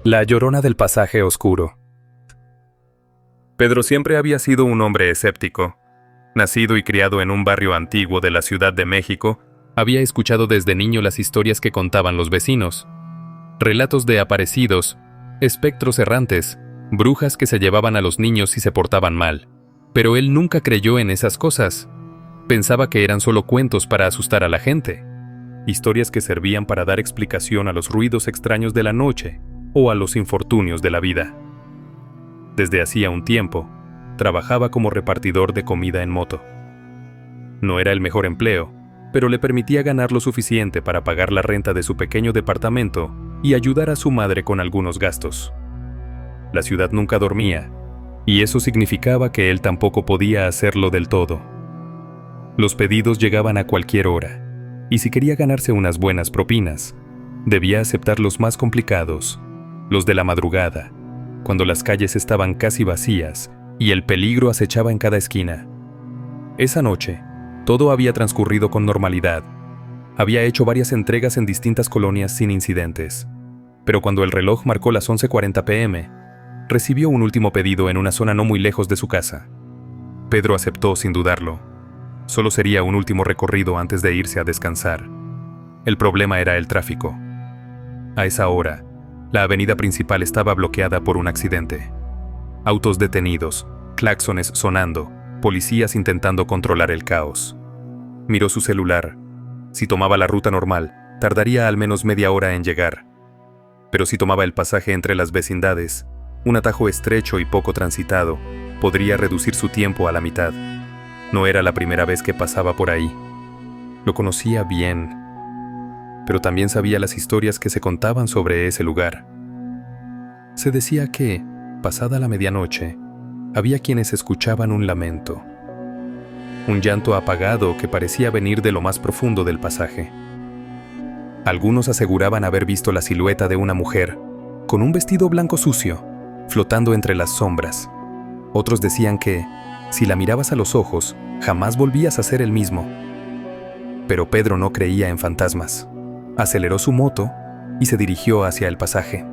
La Llorona del pasaje oscuro. Pedro siempre había sido un hombre escéptico. Nacido y criado en un barrio antiguo de la Ciudad de México, había escuchado desde niño las historias que contaban los vecinos. Relatos de aparecidos, espectros errantes, brujas que se llevaban a los niños si se portaban mal. Pero él nunca creyó en esas cosas. Pensaba que eran solo cuentos para asustar a la gente. Historias que servían para dar explicación a los ruidos extraños de la noche o a los infortunios de la vida. Desde hacía un tiempo, trabajaba como repartidor de comida en moto. No era el mejor empleo, pero le permitía ganar lo suficiente para pagar la renta de su pequeño departamento y ayudar a su madre con algunos gastos. La ciudad nunca dormía, y eso significaba que él tampoco podía hacerlo del todo. Los pedidos llegaban a cualquier hora, y si quería ganarse unas buenas propinas, debía aceptar los más complicados, los de la madrugada, cuando las calles estaban casi vacías y el peligro acechaba en cada esquina. Esa noche, todo había transcurrido con normalidad. Había hecho varias entregas en distintas colonias sin incidentes. Pero cuando el reloj marcó las 11:40 p.m., recibió un último pedido en una zona no muy lejos de su casa. Pedro aceptó sin dudarlo. Solo sería un último recorrido antes de irse a descansar. El problema era el tráfico. A esa hora, la avenida principal estaba bloqueada por un accidente. Autos detenidos, claxones sonando, policías intentando controlar el caos. Miró su celular. Si tomaba la ruta normal, tardaría al menos media hora en llegar. Pero si tomaba el pasaje entre las vecindades, un atajo estrecho y poco transitado, podría reducir su tiempo a la mitad. No era la primera vez que pasaba por ahí. Lo conocía bien, pero también sabía las historias que se contaban sobre ese lugar. Se decía que, pasada la medianoche, había quienes escuchaban un lamento. Un llanto apagado que parecía venir de lo más profundo del pasaje. Algunos aseguraban haber visto la silueta de una mujer, con un vestido blanco sucio, flotando entre las sombras. Otros decían que, si la mirabas a los ojos, jamás volvías a ser el mismo. Pero Pedro no creía en fantasmas. Aceleró su moto y se dirigió hacia el pasaje.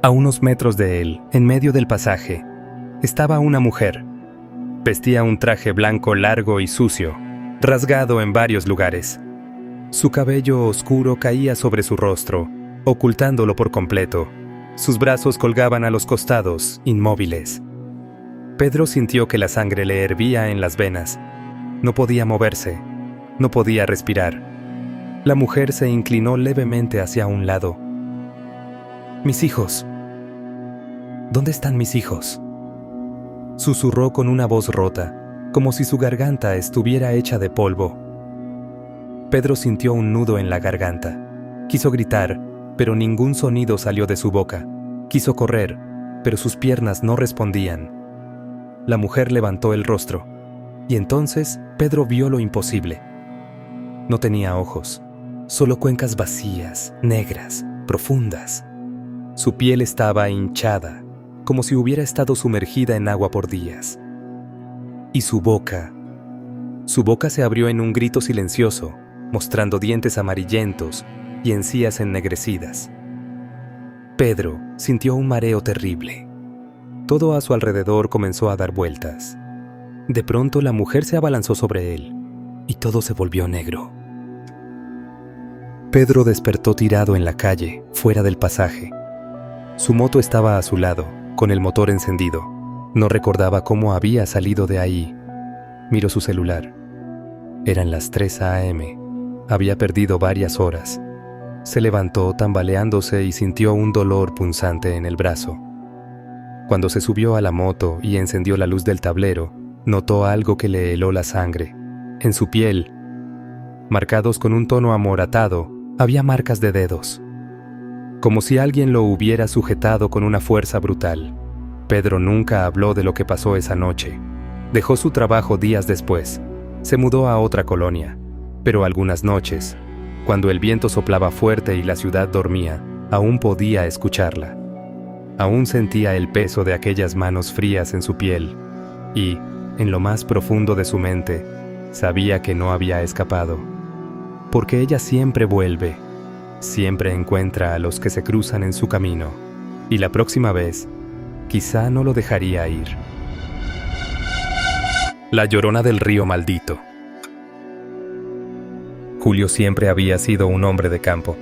A unos metros de él, en medio del pasaje, estaba una mujer. Vestía un traje blanco largo y sucio, rasgado en varios lugares. Su cabello oscuro caía sobre su rostro, ocultándolo por completo. Sus brazos colgaban a los costados, inmóviles. Pedro sintió que la sangre le hervía en las venas. No podía moverse, no podía respirar. La mujer se inclinó levemente hacia un lado. «Mis hijos. ¿Dónde están mis hijos?», susurró con una voz rota, como si su garganta estuviera hecha de polvo. Pedro sintió un nudo en la garganta. Quiso gritar, pero ningún sonido salió de su boca. Quiso correr, pero sus piernas no respondían. La mujer levantó el rostro, y entonces Pedro vio lo imposible. No tenía ojos, solo cuencas vacías, negras, profundas. Su piel estaba hinchada, como si hubiera estado sumergida en agua por días. Y su boca se abrió en un grito silencioso, mostrando dientes amarillentos y encías ennegrecidas. Pedro sintió un mareo terrible. Todo a su alrededor comenzó a dar vueltas. De pronto la mujer se abalanzó sobre él, y todo se volvió negro. Pedro despertó tirado en la calle, fuera del pasaje. Su moto estaba a su lado, con el motor encendido. No recordaba cómo había salido de ahí. Miró su celular. Eran las 3 a.m. Había perdido varias horas. Se levantó tambaleándose y sintió un dolor punzante en el brazo. Cuando se subió a la moto y encendió la luz del tablero, notó algo que le heló la sangre. En su piel, marcados con un tono amoratado, había marcas de dedos, como si alguien lo hubiera sujetado con una fuerza brutal. Pedro nunca habló de lo que pasó esa noche. Dejó su trabajo días después. Se mudó a otra colonia, pero algunas noches, cuando el viento soplaba fuerte y la ciudad dormía, aún podía escucharla. Aún sentía el peso de aquellas manos frías en su piel y, en lo más profundo de su mente, sabía que no había escapado. porque ella siempre vuelve, siempre encuentra a los que se cruzan en su camino, y la próxima vez, quizá no lo dejaría ir. La Llorona del Río Maldito. Julio siempre había sido un hombre de campo.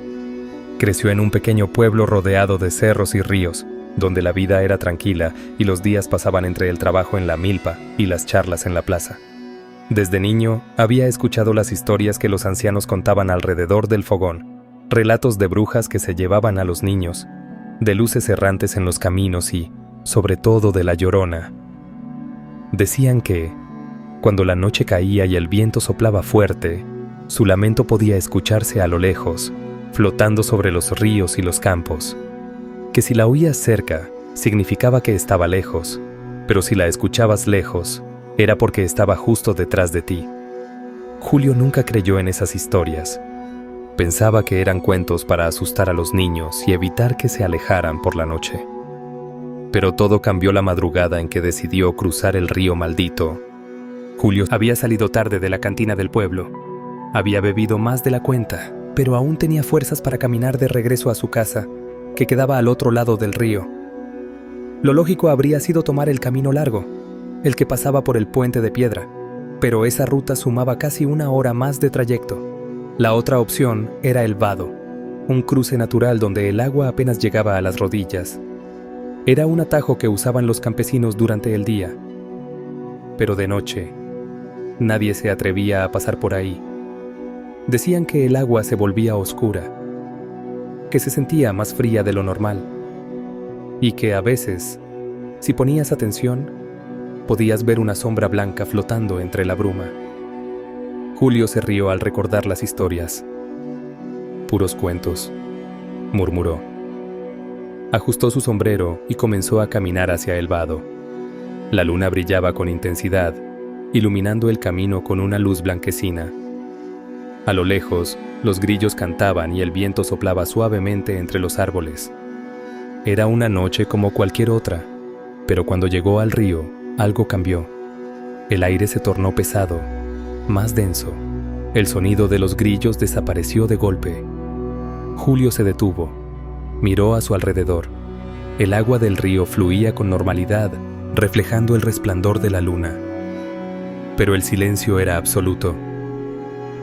Creció en un pequeño pueblo rodeado de cerros y ríos, donde la vida era tranquila y los días pasaban entre el trabajo en la milpa y las charlas en la plaza. Desde niño había escuchado las historias que los ancianos contaban alrededor del fogón, relatos de brujas que se llevaban a los niños, de luces errantes en los caminos y, sobre todo, de la Llorona. Decían que, cuando la noche caía y el viento soplaba fuerte, su lamento podía escucharse a lo lejos, flotando sobre los ríos y los campos. Que si la oías cerca, significaba que estaba lejos, pero si la escuchabas lejos, era porque estaba justo detrás de ti. Julio nunca creyó en esas historias. Pensaba que eran cuentos para asustar a los niños y evitar que se alejaran por la noche. Pero todo cambió la madrugada en que decidió cruzar el río Maldito. Julio había salido tarde de la cantina del pueblo. Había bebido más de la cuenta, pero aún tenía fuerzas para caminar de regreso a su casa, que quedaba al otro lado del río. Lo lógico habría sido tomar el camino largo, el que pasaba por el puente de piedra, pero esa ruta sumaba casi 1 hora más de trayecto. La otra opción era el vado, un cruce natural donde el agua apenas llegaba a las rodillas. Era un atajo que usaban los campesinos durante el día, pero de noche nadie se atrevía a pasar por ahí. Decían que el agua se volvía oscura, que se sentía más fría de lo normal, y que a veces, si ponías atención, podías ver una sombra blanca flotando entre la bruma. Julio se rió al recordar las historias. Puros cuentos, murmuró. Ajustó su sombrero y comenzó a caminar hacia el vado. La luna brillaba con intensidad, iluminando el camino con una luz blanquecina. A lo lejos, los grillos cantaban y el viento soplaba suavemente entre los árboles. Era una noche como cualquier otra, pero cuando llegó al río, algo cambió. El aire se tornó pesado, más denso. El sonido de los grillos desapareció de golpe. Julio se detuvo. Miró a su alrededor. El agua del río fluía con normalidad, reflejando el resplandor de la luna. Pero el silencio era absoluto.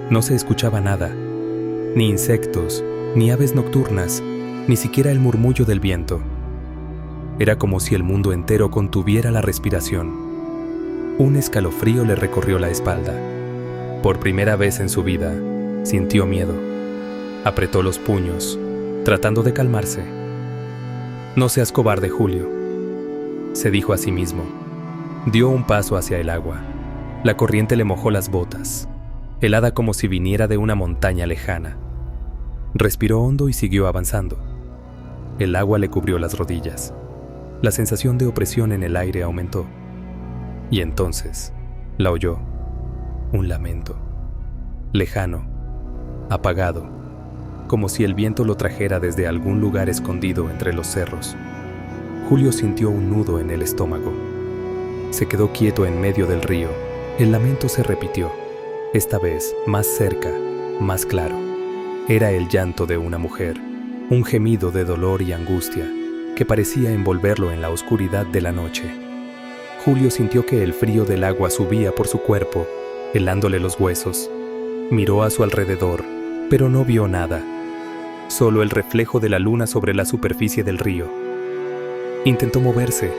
No se escuchaba nada, ni insectos, ni aves nocturnas, ni siquiera el murmullo del viento. Era como si el mundo entero contuviera la respiración. Un escalofrío le recorrió la espalda. Por primera vez en su vida, sintió miedo. Apretó los puños, tratando de calmarse. «No seas cobarde, Julio», se dijo a sí mismo. Dio un paso hacia el agua. La corriente le mojó las botas, helada como si viniera de una montaña lejana. Respiró hondo y siguió avanzando. El agua le cubrió las rodillas. La sensación de opresión en el aire aumentó. Y entonces la oyó. Un lamento. Lejano, apagado, como si el viento lo trajera desde algún lugar escondido entre los cerros. Julio sintió un nudo en el estómago. Se quedó quieto en medio del río. El lamento se repitió. Esta vez más cerca, más claro. Era el llanto de una mujer, un gemido de dolor y angustia que parecía envolverlo en la oscuridad de la noche. Julio sintió que el frío del agua subía por su cuerpo, helándole los huesos. Miró a su alrededor, pero no vio nada, solo el reflejo de la luna sobre la superficie del río. Intentó moverse,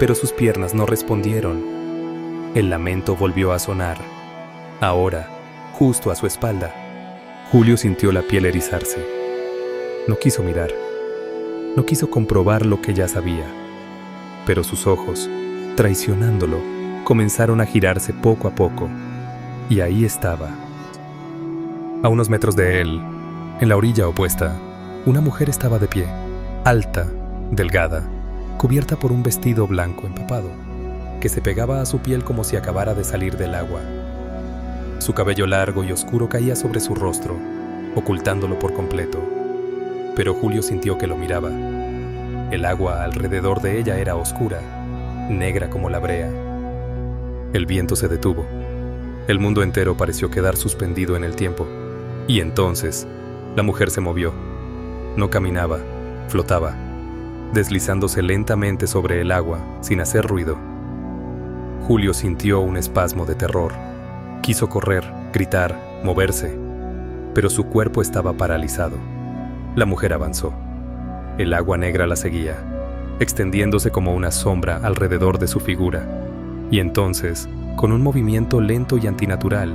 pero sus piernas no respondieron. El lamento volvió a sonar. Ahora, justo a su espalda. Julio sintió la piel erizarse. No quiso mirar. No quiso comprobar lo que ya sabía. Pero sus ojos, traicionándolo, comenzaron a girarse poco a poco. Y ahí estaba. A unos metros de él, en la orilla opuesta, una mujer estaba de pie, alta, delgada, cubierta por un vestido blanco empapado, que se pegaba a su piel como si acabara de salir del agua. Su cabello largo y oscuro caía sobre su rostro, ocultándolo por completo. Pero Julio sintió que lo miraba. El agua alrededor de ella era oscura, negra como la brea. El viento se detuvo. El mundo entero pareció quedar suspendido en el tiempo. Y entonces, la mujer se movió. No caminaba, flotaba, deslizándose lentamente sobre el agua, sin hacer ruido. Julio sintió un espasmo de terror. Quiso correr, gritar, moverse, pero su cuerpo estaba paralizado. La mujer avanzó. El agua negra la seguía, extendiéndose como una sombra alrededor de su figura. Y entonces, con un movimiento lento y antinatural,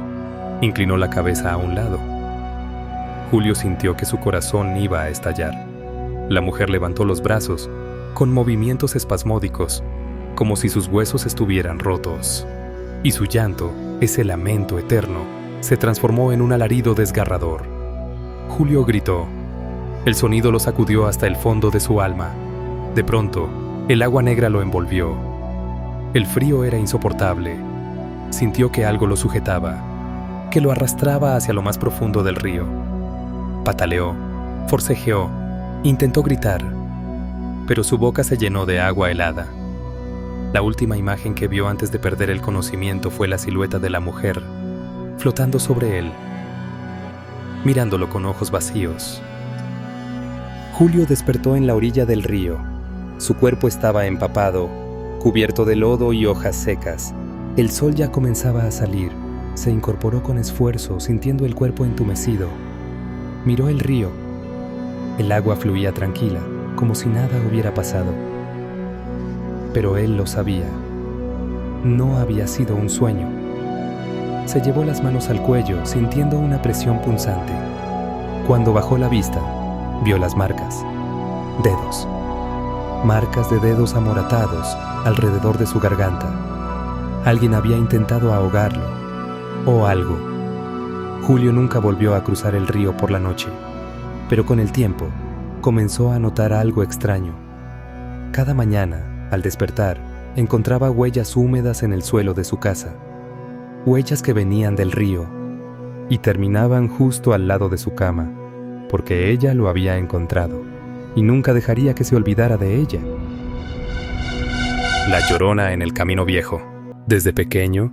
inclinó la cabeza a un lado. Julio sintió que su corazón iba a estallar. La mujer levantó los brazos, con movimientos espasmódicos, como si sus huesos estuvieran rotos. Y su llanto, ese lamento eterno, se transformó en un alarido desgarrador. Julio gritó. El sonido lo sacudió hasta el fondo de su alma. De pronto, el agua negra lo envolvió. El frío era insoportable. Sintió que algo lo sujetaba, que lo arrastraba hacia lo más profundo del río. Pataleó, forcejeó, intentó gritar, pero su boca se llenó de agua helada. La última imagen que vio antes de perder el conocimiento fue la silueta de la mujer, flotando sobre él, mirándolo con ojos vacíos. Julio despertó en la orilla del río. Su cuerpo estaba empapado, cubierto de lodo y hojas secas. El sol ya comenzaba a salir. Se incorporó con esfuerzo, sintiendo el cuerpo entumecido. Miró el río. El agua fluía tranquila, como si nada hubiera pasado. Pero él lo sabía. No había sido un sueño. Se llevó las manos al cuello, sintiendo una presión punzante. Cuando bajó la vista, vio las marcas. Dedos. Marcas de dedos amoratados alrededor de su garganta. Alguien había intentado ahogarlo. O algo. Julio nunca volvió a cruzar el río por la noche, pero con el tiempo comenzó a notar algo extraño. Cada mañana, al despertar, encontraba huellas húmedas en el suelo de su casa, huellas que venían del río y terminaban justo al lado de su cama, porque ella lo había encontrado y nunca dejaría que se olvidara de ella. La Llorona en el Camino Viejo. Desde pequeño,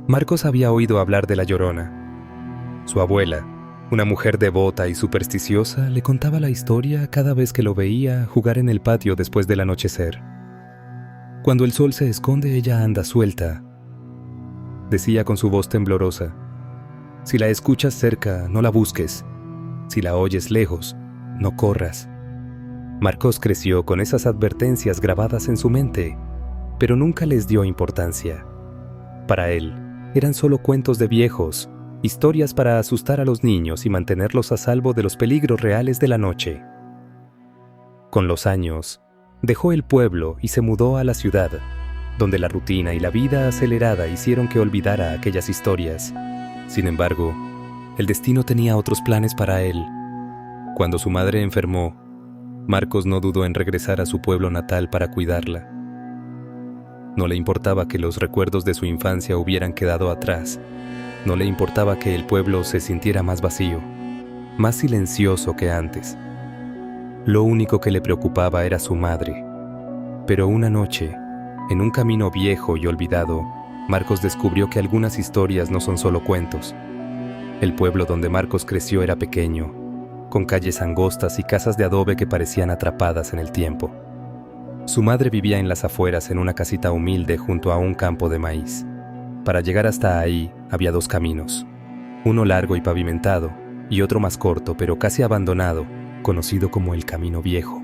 Marcos había oído hablar de la Llorona. Su abuela, una mujer devota y supersticiosa, le contaba la historia cada vez que lo veía jugar en el patio después del anochecer. Cuando el sol se esconde, ella anda suelta, decía con su voz temblorosa. Si la escuchas cerca, no la busques. Si la oyes lejos, no corras. Marcos creció con esas advertencias grabadas en su mente, pero nunca les dio importancia. Para él, eran solo cuentos de viejos, historias para asustar a los niños y mantenerlos a salvo de los peligros reales de la noche. Con los años, dejó el pueblo y se mudó a la ciudad, donde la rutina y la vida acelerada hicieron que olvidara aquellas historias. Sin embargo, el destino tenía otros planes para él. Cuando su madre enfermó, Marcos no dudó en regresar a su pueblo natal para cuidarla. No le importaba que los recuerdos de su infancia hubieran quedado atrás. No le importaba que el pueblo se sintiera más vacío, más silencioso que antes. Lo único que le preocupaba era su madre. Pero una noche, en un camino viejo y olvidado, Marcos descubrió que algunas historias no son solo cuentos. El pueblo donde Marcos creció era pequeño, con calles angostas y casas de adobe que parecían atrapadas en el tiempo. Su madre vivía en las afueras en una casita humilde junto a un campo de maíz. Para llegar hasta ahí había dos caminos, uno largo y pavimentado y otro más corto pero casi abandonado, conocido como el Camino Viejo.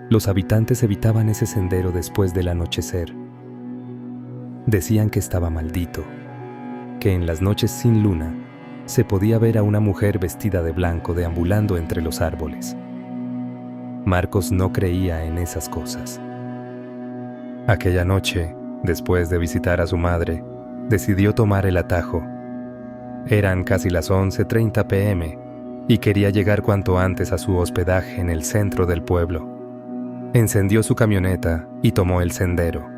Los habitantes evitaban ese sendero después del anochecer. Decían que estaba maldito, que en las noches sin luna se podía ver a una mujer vestida de blanco deambulando entre los árboles. Marcos no creía en esas cosas. Aquella noche, después de visitar a su madre, decidió tomar el atajo. Eran casi las 11:30 p.m. y quería llegar cuanto antes a su hospedaje en el centro del pueblo. Encendió su camioneta y tomó el sendero.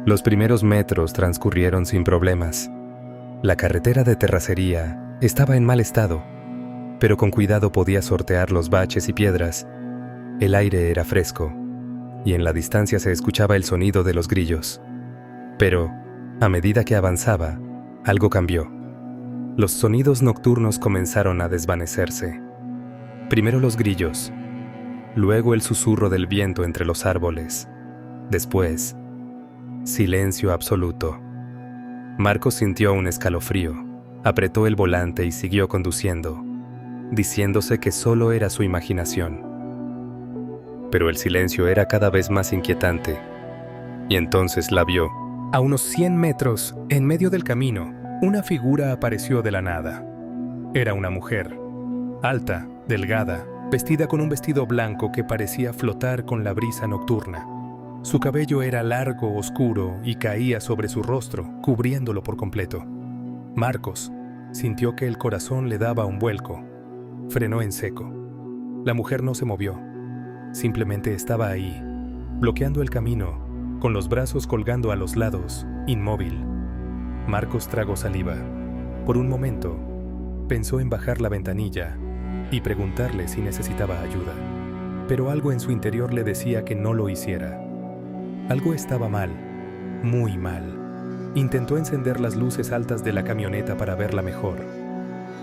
Los primeros metros transcurrieron sin problemas. La carretera de terracería estaba en mal estado, pero con cuidado podía sortear los baches y piedras. El aire era fresco, y en la distancia se escuchaba el sonido de los grillos. Pero, a medida que avanzaba, algo cambió. Los sonidos nocturnos comenzaron a desvanecerse. Primero los grillos, luego el susurro del viento entre los árboles. Después, silencio absoluto. Marcos sintió un escalofrío, apretó el volante y siguió conduciendo, diciéndose que solo era su imaginación. Pero el silencio era cada vez más inquietante, y entonces la vio. A unos 100 metros, en medio del camino, una figura apareció de la nada. Era una mujer, alta, delgada, vestida con un vestido blanco que parecía flotar con la brisa nocturna. Su cabello era largo, oscuro y caía sobre su rostro, cubriéndolo por completo. Marcos sintió que el corazón le daba un vuelco. Frenó en seco. La mujer no se movió. Simplemente estaba ahí, bloqueando el camino, con los brazos colgando a los lados, inmóvil. Marcos tragó saliva. Por un momento, pensó en bajar la ventanilla y preguntarle si necesitaba ayuda. Pero algo en su interior le decía que no lo hiciera. Algo estaba mal, muy mal. Intentó encender las luces altas de la camioneta para verla mejor,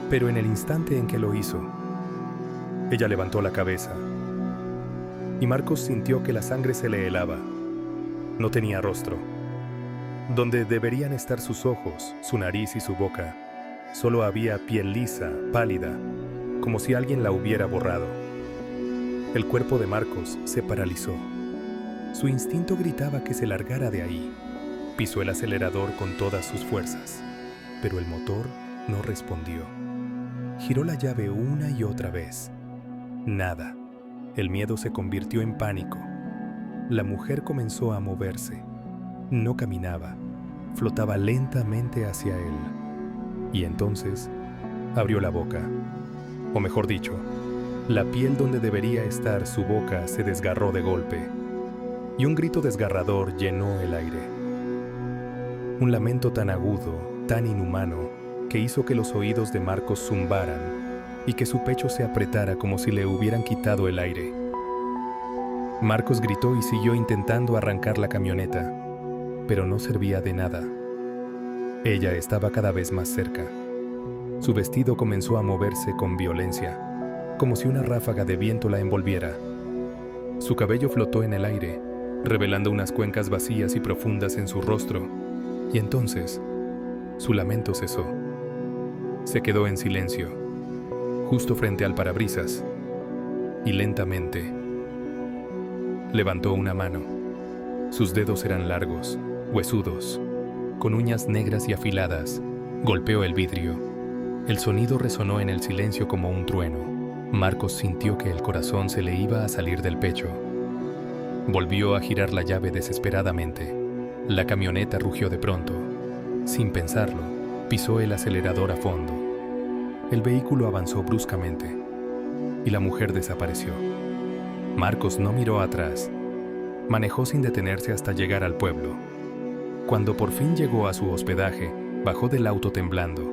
pero en el instante en que lo hizo, ella levantó la cabeza y Marcos sintió que la sangre se le helaba. No tenía rostro. Donde deberían estar sus ojos, su nariz y su boca, solo había piel lisa, pálida, como si alguien la hubiera borrado. El cuerpo de Marcos se paralizó. Su instinto gritaba que se largara de ahí. Pisó el acelerador con todas sus fuerzas, pero el motor no respondió. Giró la llave una y otra vez. Nada. El miedo se convirtió en pánico. La mujer comenzó a moverse. No caminaba, flotaba lentamente hacia él. Y entonces abrió la boca. O mejor dicho, la piel donde debería estar su boca se desgarró de golpe. Y un grito desgarrador llenó el aire. Un lamento tan agudo, tan inhumano, que hizo que los oídos de Marcos zumbaran y que su pecho se apretara como si le hubieran quitado el aire. Marcos gritó y siguió intentando arrancar la camioneta, pero no servía de nada. Ella estaba cada vez más cerca. Su vestido comenzó a moverse con violencia, como si una ráfaga de viento la envolviera. Su cabello flotó en el aire, revelando unas cuencas vacías y profundas en su rostro, y entonces su lamento cesó. Se quedó en silencio, justo frente al parabrisas, y lentamente levantó una mano. Sus dedos eran largos, huesudos, con uñas negras y afiladas. Golpeó el vidrio. El sonido resonó en el silencio como un trueno. Marcos sintió que el corazón se le iba a salir del pecho. Volvió a girar la llave desesperadamente. La camioneta rugió de pronto. Sin pensarlo, pisó el acelerador a fondo. El vehículo avanzó bruscamente y la mujer desapareció. Marcos no miró atrás. Manejó sin detenerse hasta llegar al pueblo. Cuando por fin llegó a su hospedaje, bajó del auto temblando.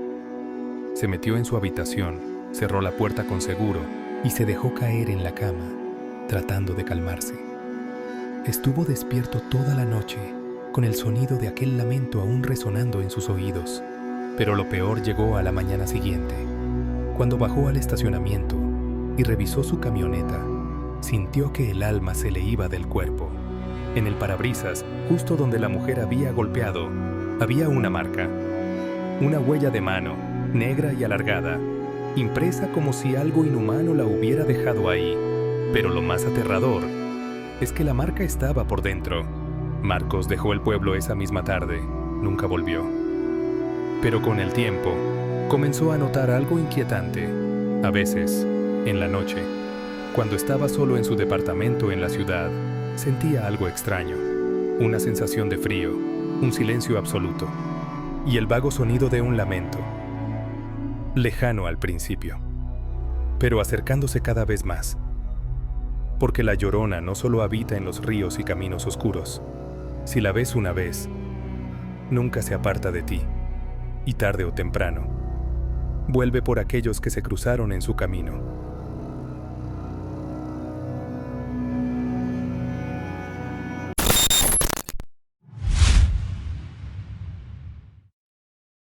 Se metió en su habitación, cerró la puerta con seguro y se dejó caer en la cama, tratando de calmarse. Estuvo despierto toda la noche, con el sonido de aquel lamento aún resonando en sus oídos. Pero lo peor llegó a la mañana siguiente. Cuando bajó al estacionamiento y revisó su camioneta, sintió que el alma se le iba del cuerpo. En el parabrisas, justo donde la mujer había golpeado, había una marca. Una huella de mano, negra y alargada, impresa como si algo inhumano la hubiera dejado ahí. Pero lo más aterrador es que la marca estaba por dentro. Marcos dejó el pueblo esa misma tarde. Nunca volvió. Pero con el tiempo, comenzó a notar algo inquietante. A veces, en la noche, cuando estaba solo en su departamento en la ciudad, sentía algo extraño. Una sensación de frío, un silencio absoluto, y el vago sonido de un lamento. Lejano al principio, pero acercándose cada vez más. Porque la Llorona no solo habita en los ríos y caminos oscuros. Si la ves una vez, nunca se aparta de ti, y tarde o temprano, vuelve por aquellos que se cruzaron en su camino.